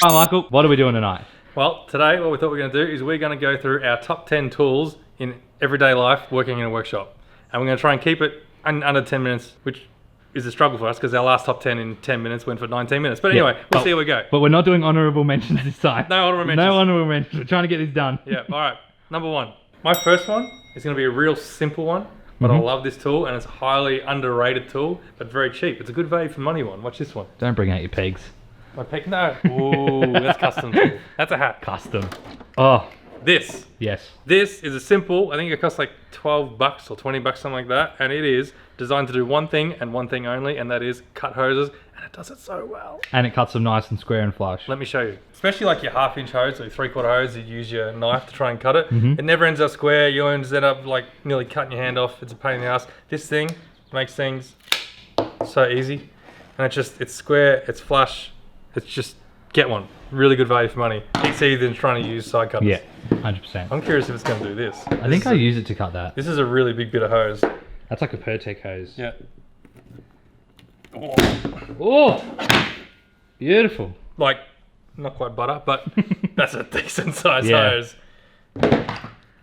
Hi Michael, what are we doing tonight? Well, today what we thought we were going to do is we're going to go through our top 10 tools in everyday life working in a workshop. And we're going to try and keep it under 10 minutes, which is a struggle for us because our last top 10 in 10 minutes went for 19 minutes. But anyway, we'll see how we go. But we're not doing honourable mentions this time. No honourable mentions. No honourable mentions. We're trying to get this done. Yeah, alright. Number one. My first one is going to be a real simple one, but I love this tool and it's a highly underrated tool, but very cheap. It's a good value for money one. Watch this one. Don't bring out your pegs. My peg? No. Ooh, that's custom tool. That's a hat. Custom. Oh. This. Yes. This is a simple, I think it costs like 12 bucks or 20 bucks, something like that. And it is designed to do one thing and one thing only, and that is cut hoses. And it does it so well. And it cuts them nice and square and flush. Let me show you. Especially like your 1/2 inch hose or your 3/4 hose, you use your knife to try and cut it. It never ends up square. You always end up like nearly cutting your hand off. It's a pain in the ass. This thing makes things so easy. And it's square, it's flush. It's just, get one. Really good value for money. It's easier than trying to use side cutters. Yeah, 100%. I'm curious if it's going to do this. I think I use it to cut that. This is a really big bit of hose. That's like a Pertec hose. Yeah. Oh! Beautiful. Like, not quite butter, but that's a decent size Yeah. hose.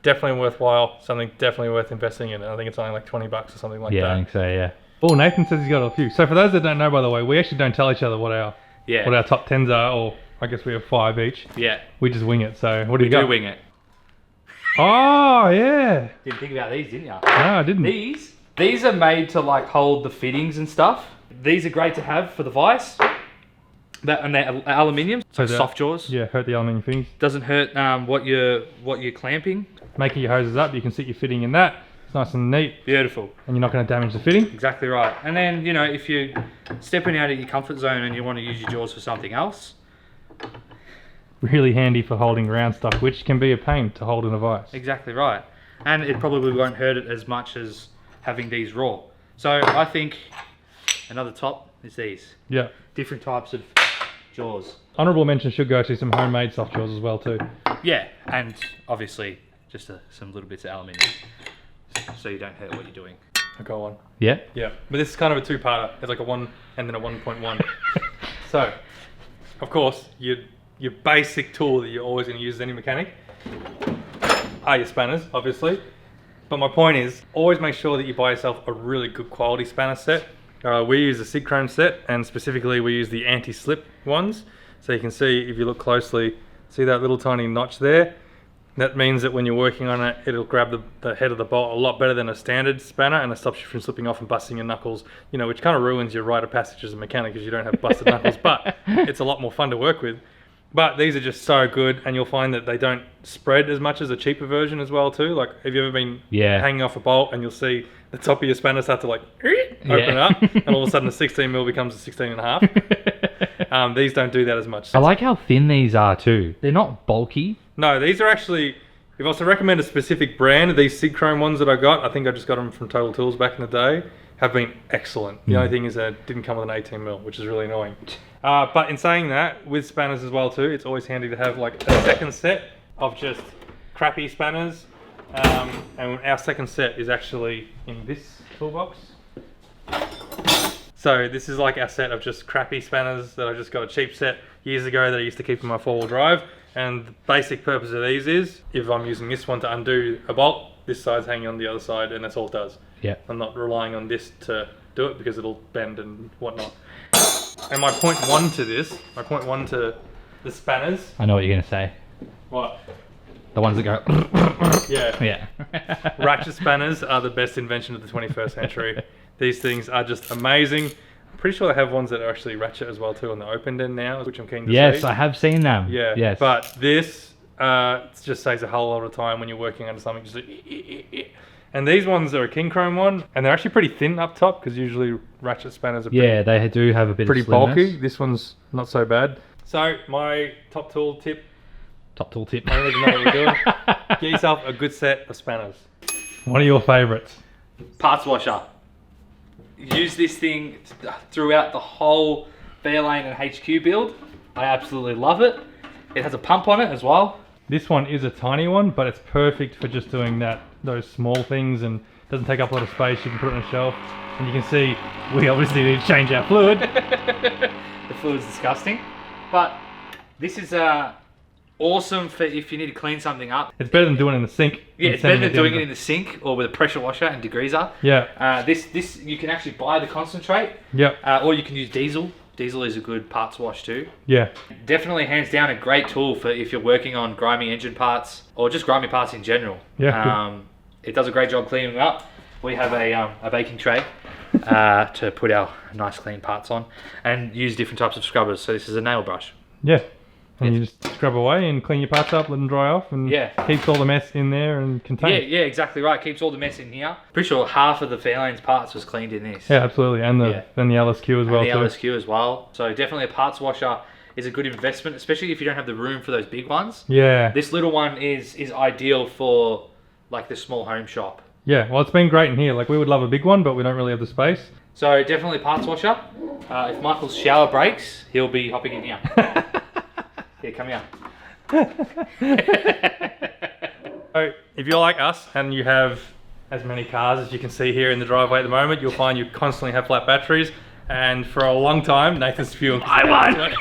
Definitely worthwhile. Something definitely worth investing in. I think it's only like 20 bucks or something like Yeah, that. I think so, yeah. Oh, Nathan says he's got a few. So for those that don't know, by the way, we actually don't tell each other what our top 10s are, or I guess we have 5 each. Yeah. We just wing it. So what do you got? Do wing it. Oh, yeah. Didn't think about these, didn't you? No, I didn't. These are made to like hold the fittings and stuff. These are great to have for the vise. And they're aluminium, so the- soft jaws. Yeah, hurt the aluminium fittings. Doesn't hurt what you're clamping. Making your hoses up, you can sit your fitting in that. It's nice and neat, Beautiful. and you're not going to damage the fitting. Exactly right. And then, you know, if you're stepping out of your comfort zone and you want to use your jaws for something else. Really handy for holding round stuff, which can be a pain to hold in a vise. Exactly right. And it probably won't hurt it as much as having these raw. So I think another top is these. Yeah. Different types of jaws. Honourable mention should go to some homemade soft jaws as well too. Yeah, and obviously just some little bits of aluminium, so you don't hurt what you're doing. I got one. Yeah? Yeah. But this is kind of a two-parter. It's like a 1 and then a 1.1. So, of course, your basic tool that you're always going to use as any mechanic are your spanners, obviously. But my point is, always make sure that you buy yourself a really good quality spanner set. We use a SIG Chrome set, and specifically we use the anti-slip ones. So you can see, if you look closely, see that little tiny notch there? That means that when you're working on it, it'll grab the head of the bolt a lot better than a standard spanner, and it stops you from slipping off and busting your knuckles, you know, which kind of ruins your rite of passage as a mechanic because you don't have busted knuckles, but it's a lot more fun to work with. But these are just so good, and you'll find that they don't spread as much as a cheaper version as well too. Like, have you ever been hanging off a bolt and you'll see the top of your spanner start to like open up, and all of a sudden a 16mm becomes a 16.5. These don't do that as much. I like how thin these are too. They're not bulky. No, these are actually, if I was to recommend a specific brand, these SIG Chrome ones that I got, I think I just got them from Total Tools back in the day, have been excellent. The only thing is that it didn't come with an 18mm, which is really annoying. But in saying that, with spanners as well too, it's always handy to have like a second set of just crappy spanners. And our second set is actually in this toolbox. So this is like our set of just crappy spanners that I just got a cheap set years ago that I used to keep in my 4-wheel drive. And the basic purpose of these is, if I'm using this one to undo a bolt, this side's hanging on the other side, and that's all it does. Yeah. I'm not relying on this to do it because it'll bend and whatnot. And my point one to the spanners. I know what you're going to say. What? The ones that go... Yeah. Yeah. Ratchet spanners are the best invention of the 21st century. These things are just amazing. I'm pretty sure they have ones that are actually ratchet as well too on the open end now, which I'm keen to see. Yes, I have seen them. Yeah. Yes. But this just saves a whole lot of time when you're working under something. Just and these ones are a King Chrome one, and they're actually pretty thin up top because usually ratchet spanners are they do have a bit pretty of slimness. bulky. This one's not so bad. So my top tool tip. Top tool tip. I don't even know what we're doing. Get yourself a good set of spanners. One of your favourites. Parts washer. Use this thing throughout the whole Fairlane and HQ build. I absolutely love it. It has a pump on it as well. This one is a tiny one, but it's perfect for just doing those small things, and doesn't take up a lot of space. You can put it on a shelf, and you can see we obviously need to change our fluid. The fluid's disgusting, but This is awesome for if you need to clean something up. It's better than doing it in the sink. Yeah, and it's better sending than doing down it in the sink or with a pressure washer and degreaser. Yeah. This you can actually buy the concentrate. Yep. Or you can use diesel. Diesel is a good parts wash too. Yeah. Definitely hands down a great tool for if you're working on grimy engine parts or just grimy parts in general. Yeah. It does a great job cleaning them up. We have a baking tray to put our nice clean parts on and use different types of scrubbers. So this is a nail brush. Yeah. And you just scrub away and clean your parts up, let them dry off, and keeps all the mess in there and contained. Yeah, exactly right. Keeps all the mess in here. Pretty sure half of the Fairlane's parts was cleaned in this. Yeah, absolutely. And the LSQ as well. And the too. LSQ as well. So definitely a parts washer is a good investment, especially if you don't have the room for those big ones. Yeah. This little one is ideal for like the small home shop. Yeah, well, it's been great in here. Like, we would love a big one, but we don't really have the space. So definitely parts washer. If Michael's shower breaks, he'll be hopping in here. Here, come here. So if you're like us and you have as many cars as you can see here in the driveway at the moment, you'll find you constantly have flat batteries. And for a long time, Nathan's spewing. I won!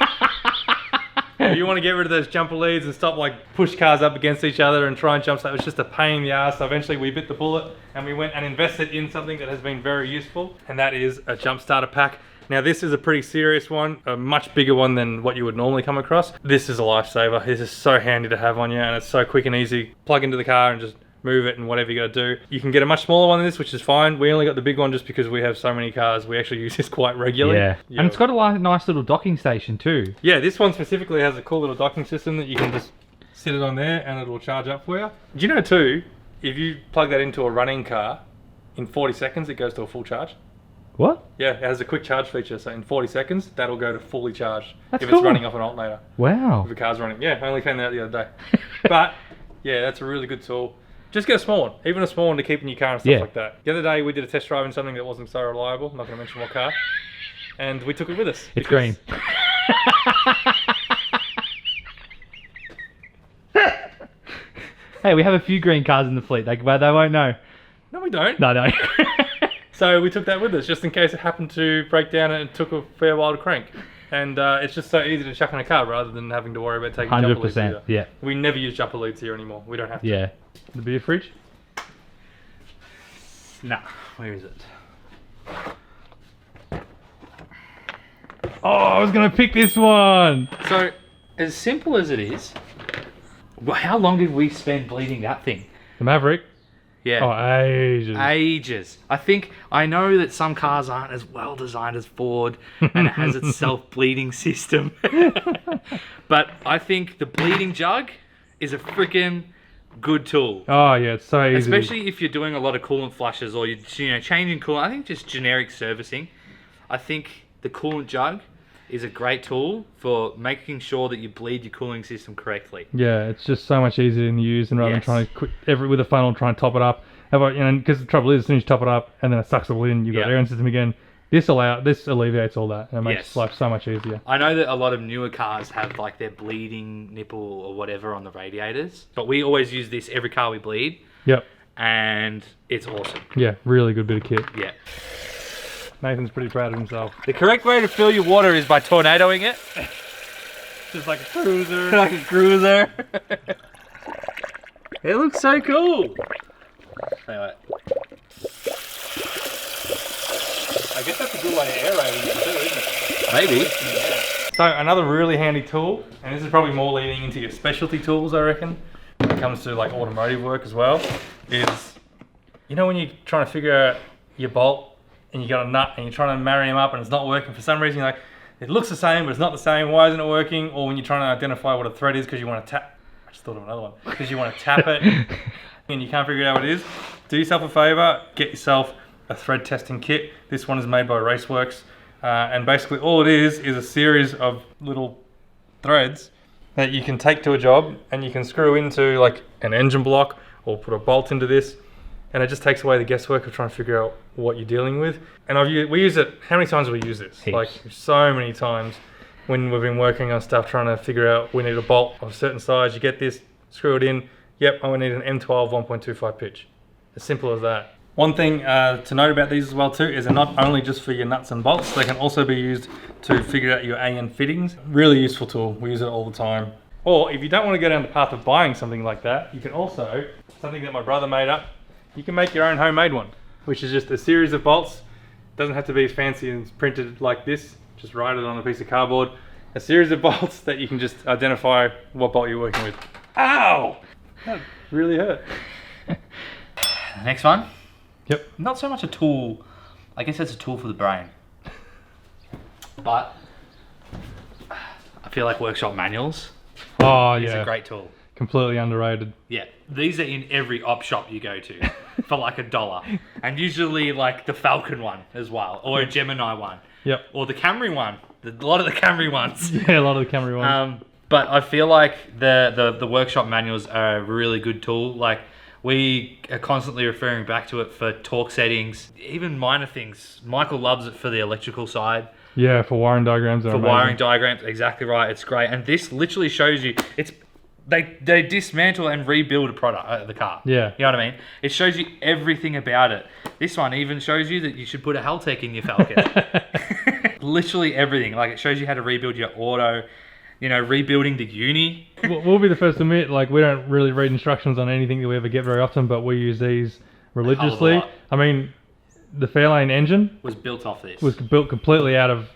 If you want to get rid of those jumper leads and stop like push cars up against each other and try and jump, so it was just a pain in the ass. So eventually we bit the bullet and we went and invested in something that has been very useful, and that is a jump starter pack. Now this is a pretty serious one, a much bigger one than what you would normally come across. This is a lifesaver. This is so handy to have on you, and it's so quick and easy. Plug into the car and just move it and whatever you got to do. You can get a much smaller one than this, which is fine. We only got the big one just because we have so many cars. We actually use this quite regularly. Yeah. And it's got a nice little docking station too. Yeah, this one specifically has a cool little docking system that you can just sit it on there and it will charge up for you. Do you know too, if you plug that into a running car, in 40 seconds it goes to a full charge? What? Yeah, it has a quick charge feature, so in 40 seconds that'll go to fully charged. That's if cool. it's running off an alternator. Wow. If the car's running. Yeah, I only found that out the other day. But yeah, that's a really good tool. Just get a small one, even a small one to keep in your car and stuff like that. The other day we did a test drive in something that wasn't so reliable, I'm not going to mention what car, and we took it with us. It's green. Hey, we have a few green cars in the fleet, but they won't know. No, we don't. No. So we took that with us, just in case it happened to break down and it took a fair while to crank. And it's just so easy to chuck in a car rather than having to worry about taking jumper leads. 100%, yeah. We never use jumper leads here anymore. We don't have to. Yeah. The beer fridge. Nah, where is it? Oh, I was going to pick this one. So, as simple as it is, how long did we spend bleeding that thing? The Maverick. Yeah. Oh, ages. Ages. I know that some cars aren't as well designed as Ford and it has its self-bleeding system. But I think the bleeding jug is a freaking good tool. Oh, yeah, it's so easy. Especially if you're doing a lot of coolant flushes or you're changing coolant. I think just generic servicing. I think the coolant jug is a great tool for making sure that you bleed your cooling system correctly. Yeah, it's just so much easier to use than rather than trying to with a funnel try and top it up. Because the trouble is, as soon as you top it up and then it sucks it all in, you've got the air system again. This alleviates all that and it makes life so much easier. I know that a lot of newer cars have like their bleeding nipple or whatever on the radiators, but we always use this every car we bleed. Yep. And it's awesome. Yeah, really good bit of kit. Yeah. Nathan's pretty proud of himself. The correct way to fill your water is by tornadoing it. Just like a cruiser. Like a cruiser. It looks so cool. Anyway. I guess that's a good way of aerating it too, isn't it? Maybe. So another really handy tool, and this is probably more leading into your specialty tools, I reckon, when it comes to like automotive work as well, is, you know when you're trying to figure out your bolt and you got a nut and you're trying to marry them up and it's not working for some reason, you're like, it looks the same but it's not the same, why isn't it working? Or when you're trying to identify what a thread is because you want to tap, I just thought of another one, because you want to tap it and you can't figure out what it is, do yourself a favor, get yourself a thread testing kit. This one is made by Raceworks, and basically all it is a series of little threads that you can take to a job and you can screw into like an engine block or put a bolt into this, and it just takes away the guesswork of trying to figure out what you're dealing with. And we use it, how many times have we used this? Heaps. Like so many times when we've been working on stuff trying to figure out we need a bolt of a certain size, you get this, screw it in, yep, I need an M12 1.25 pitch. As simple as that. One thing to note about these as well too is they're not only just for your nuts and bolts, they can also be used to figure out your AN fittings. Really useful tool, we use it all the time. Or if you don't want to go down the path of buying something like that, you can also, something that my brother made up, you can make your own homemade one, which is just a series of bolts. Doesn't have to be as fancy and printed like this, just write it on a piece of cardboard. A series of bolts that you can just identify what bolt you're working with. Ow! That really hurt. Next one. Yep. Not so much a tool. I guess it's a tool for the brain. But I feel like workshop manuals Oh is yeah. a great tool. Completely underrated. Yeah, these are in every op shop you go to for like $1, and usually like the Falcon one as well, or a Gemini one, Yep. or the Camry one. A lot of the Camry ones. Yeah, a lot of the Camry ones. But I feel like the workshop manuals are a really good tool. Like we are constantly referring back to it for torque settings, even minor things. Michael loves it for the electrical side. Yeah, for wiring diagrams. For wiring diagrams, exactly right. It's great, and this literally shows you they dismantle and rebuild a product, the car. Yeah. You know what I mean? It shows you everything about it. This one even shows you that you should put a Haltech in your Falcon. Literally everything. Like it shows you how to rebuild your auto, you know, rebuilding the uni. We'll be the first to admit, like, we don't really read instructions on anything that we ever get very often, but we use these religiously. lot. I mean, the Fairlane engine Was built off this. was built completely out of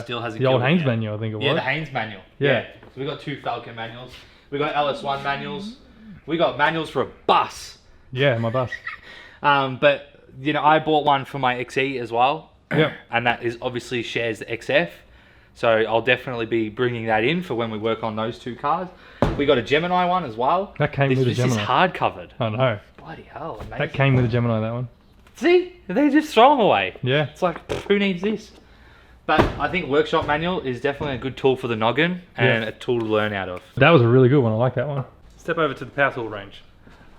Still hasn't the old killed it Haynes yet. manual, I think it Yeah, was. the Haynes manual. Yeah. So we got 2 Falcon manuals. We got LS1 manuals. We got manuals for a bus. Yeah, my bus. But you know, I bought one for my XE as well. Yep. And that is obviously shares the XF. So I'll definitely be bringing that in for when we work on those 2 cars. We got a Gemini one as well. That came with a This is Gemini. hard covered. I know. Bloody hell, amazing. That came with a Gemini, that one. See, they just throw them away. Yeah. It's like, who needs this? But I think workshop manual is definitely a good tool for the noggin and Yeah. a tool to learn out of. That was a really good one. I like that one. Step over to the power tool range.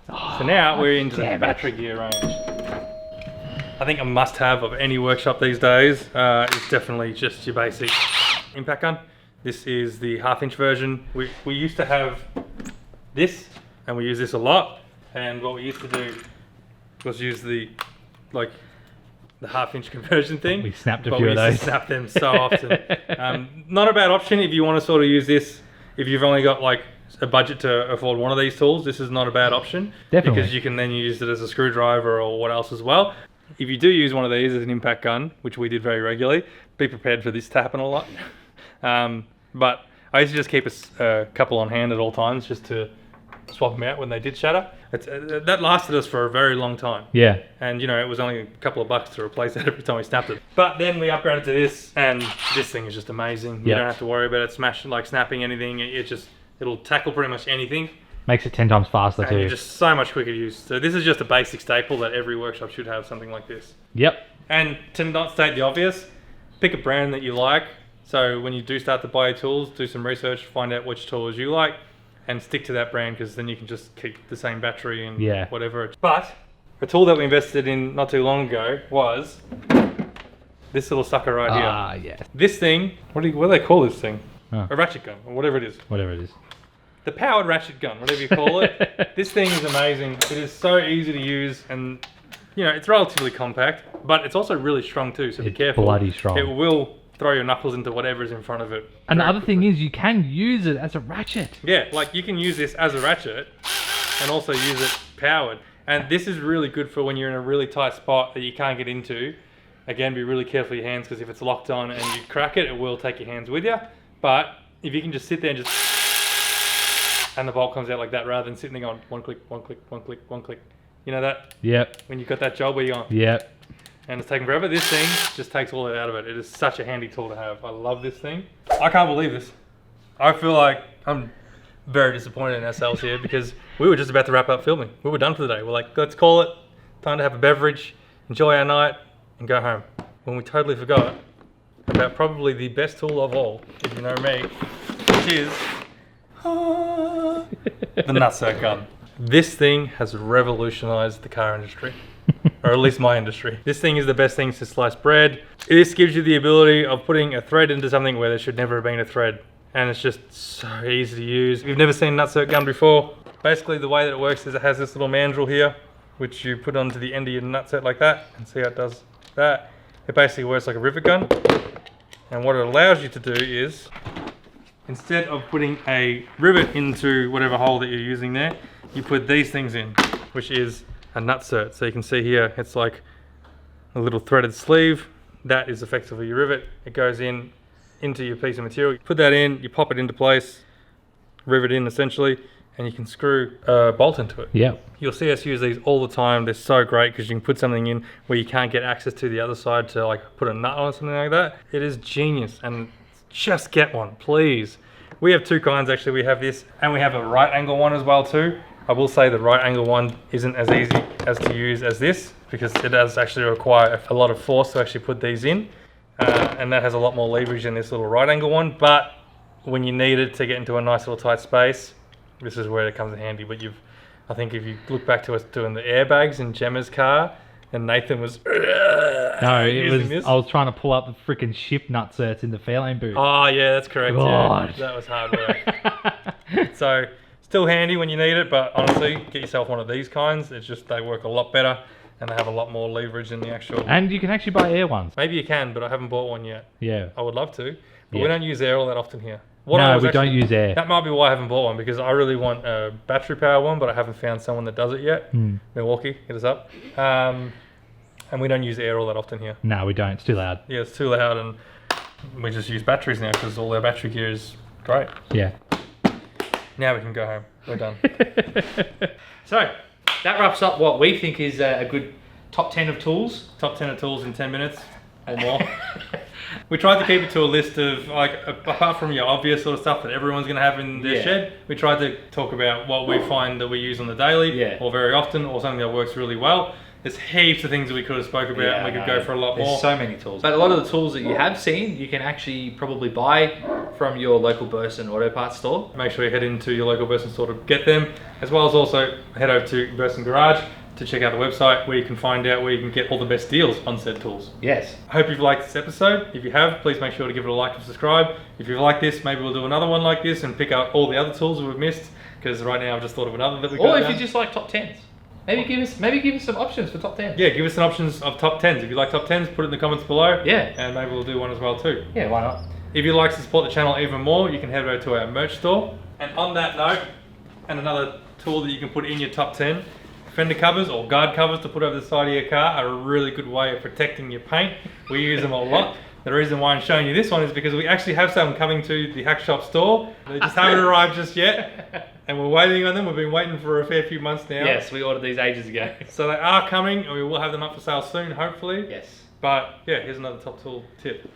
So now we're into the battery gear range. I think a must-have of any workshop these days is definitely just your basic impact gun. This is the 1/2" version. We used to have this, and we use this a lot. And what we used to do was use the 1/2" conversion thing. We snapped a but few we of used those. to snap them so often. Not a bad option if you want to sort of use this. If you've only got like a budget to afford one of these tools, this is not a bad option. Definitely. Because you can then use it as a screwdriver or what else as well. If you do use one of these as an impact gun, which we did very regularly, be prepared for this to happen a lot. But I used to just keep a couple on hand at all times just to swap them out when they did shatter. That lasted us for a very long time. Yeah. And, you know, it was only a couple of bucks to replace it every time we snapped it. But then we upgraded to this, and this thing is just amazing. You Yeah. don't have to worry about it snapping anything. It'll tackle pretty much anything. Makes it 10 times faster And too. it's just so much quicker to use. So this is just a basic staple that every workshop should have something like this. Yep. And to not state the obvious, pick a brand that you like. So when you do start to buy tools, do some research, find out which tools you like, and stick to that brand, because then you can just keep the same battery and Yeah. whatever. But a tool that we invested in not too long ago was this little sucker right here. Ah, yeah. This thing, what do they call this thing? Oh. A ratchet gun, or whatever it is. Whatever it is. The powered ratchet gun, whatever you call it. This thing is amazing. It is so easy to use, and you know, it's relatively compact, but it's also really strong too, so be It's careful. bloody strong. It will throw your knuckles into whatever's in front of it. And the very other thing is, you can use it as a ratchet. Yeah, like you can use this as a ratchet and also use it powered. And this is really good for when you're in a really tight spot that you can't get into. Again, be really careful with your hands, because if it's locked on and you crack it, it will take your hands with you. But if you can just sit there and and the bolt comes out like that, rather than sitting there going one click, one click, one click, one click. You know that? Yep. When you've got that job where you're going, Yep. and it's taking forever. This thing just takes all that out of it. It is such a handy tool to have. I love this thing. I can't believe this. I feel like I'm very disappointed in ourselves here, because we were just about to wrap up filming. We were done for the day. We're like, let's call it. Time to have a beverage, enjoy our night, and go home. When we totally forgot about probably the best tool of all, if you know me, which is the nutsack gun. This thing has revolutionized the car industry, or at least my industry. This thing is the best thing to slice bread. This gives you the ability of putting a thread into something where there should never have been a thread. And it's just so easy to use. If you've never seen a nutsack gun before, basically the way that it works is it has this little mandrel here, which you put onto the end of your nutset like that, and see how it does that. It basically works like a rivet gun. And what it allows you to do is, instead of putting a rivet into whatever hole that you're using there, you put these things in, which is a nutsert. So you can see here, it's like a little threaded sleeve. That is effectively your rivet. It goes into your piece of material. You put that in, you pop it into place, rivet in essentially, and you can screw a bolt into it. Yeah. You'll see us use these all the time. They're so great because you can put something in where you can't get access to the other side to like put a nut on or something like that. It is genius, and just get one, please. We have two kinds actually. We have this, and we have a right angle one as well too. I will say the right angle one isn't as easy as to use as this, because it does actually require a lot of force to actually put these in, and that has a lot more leverage than this little right angle one. But when you need it to get into a nice little tight space, this is where it comes in handy. But I think if you look back to us doing the airbags in Gemma's car, and Nathan was No, it was. this. I was trying to pull up the freaking ship nutserts in the Fairlane boot. Oh yeah, that's correct. God. Yeah, that was hard work. So still handy when you need it, but honestly, get yourself one of these kinds. It's just they work a lot better, and they have a lot more leverage than the actual. And you can actually buy air ones. Maybe you can, but I haven't bought one yet. Yeah. I would love to, but Yeah. we don't use air all that often here. No, we don't use air. That might be why I haven't bought one, because I really want a battery power one, but I haven't found someone that does it yet. Milwaukee, hit us up. And we don't use air all that often here. No, we don't. It's too loud. Yeah, it's too loud, and we just use batteries now because all our battery gear is great. Yeah. Now we can go home. We're done. So that wraps up what we think is a good top 10 of tools. Top 10 of tools in 10 minutes or more. We tried to keep it to a list of, like, apart from your obvious sort of stuff that everyone's going to have in their shed, we tried to talk about what we find that we use on the daily or very often, or something that works really well. There's heaps of things that we could have spoke about, and we could go for a lot more. There's so many tools. But a lot of the tools that you have seen, you can actually probably buy from your local Burson Auto Parts store. Make sure you head into your local Burson store to get them, as well as also head over to Burson Garage to check out the website where you can find out where you can get all the best deals on said tools. Yes. I hope you've liked this episode. If you have, please make sure to give it a like and subscribe. If you've liked this, maybe we'll do another one like this and pick out all the other tools that we've missed, because right now I've just thought of another that we Or got. if you just like top 10s. Maybe give us some options for top 10s. Yeah, give us some options of top 10s. If you like top 10s, put it in the comments below. Yeah. And maybe we'll do one as well too. Yeah, why not? If you'd like to support the channel even more, you can head over to our merch store. And on that note, and another tool that you can put in your top 10, Fender Covers or guard covers to put over the side of your car are a really good way of protecting your paint. We use them a lot. The reason why I'm showing you this one is because we actually have some coming to the Hackshop store. They just haven't arrived just yet, and we're waiting on them. We've been waiting for a fair few months now. Yes, we ordered these ages ago. So they are coming, and we will have them up for sale soon, hopefully. Yes. But yeah, here's another top tool tip.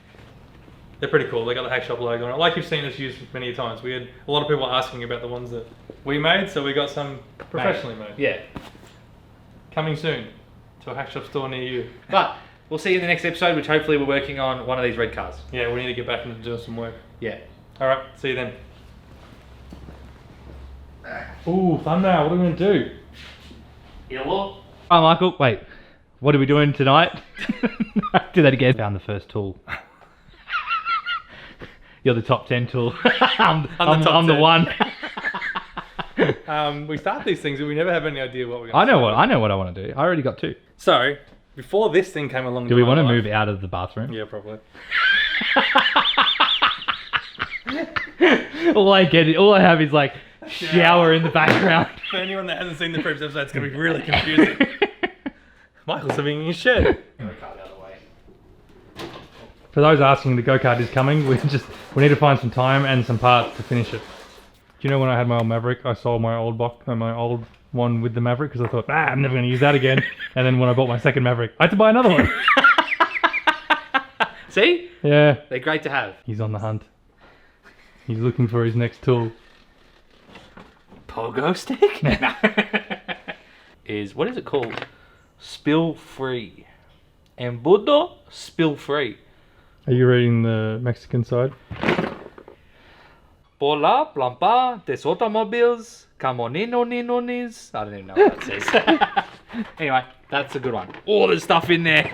They're pretty cool. They got the Hackshop logo on it, like you've seen us use many times. We had a lot of people asking about the ones that we made, so we got some professionally made. Yeah. Coming soon to a Hackshop store near you. But we'll see you in the next episode, which hopefully we're working on one of these red cars. Yeah, we need to get back into doing some work. Yeah. Alright, see you then. Ooh, thumbnail, what are we going to do? Hello? Oh, Michael, wait. What are we doing tonight? Do that again. Found the first tool. You're the top 10 tool. I'm the top I'm the 10. one. We start these things and we never have any idea what we're going to I know what I want to do. I already got 2. So, before this thing came along... Do we want to move out of the bathroom? Yeah, probably. All I have is like shower in the background. For anyone that hasn't seen the previous episode, it's going to be really confusing. Michael's living in his shed. For those asking, the go-kart is coming. We need to find some time and some parts to finish it. Do you know when I had my old Maverick, I sold my old one with the Maverick because I thought, I'm never going to use that again. And then when I bought my second Maverick, I had to buy another one. See? Yeah. They're great to have. He's on the hunt. He's looking for his next tool. Pogo stick? What is it called? Spill free. Embudo spill free. Are you reading the Mexican side? Pola, plampa, des automobiles, camonino ninonis. I don't even know what that says. Anyway, that's a good one. All the stuff in there.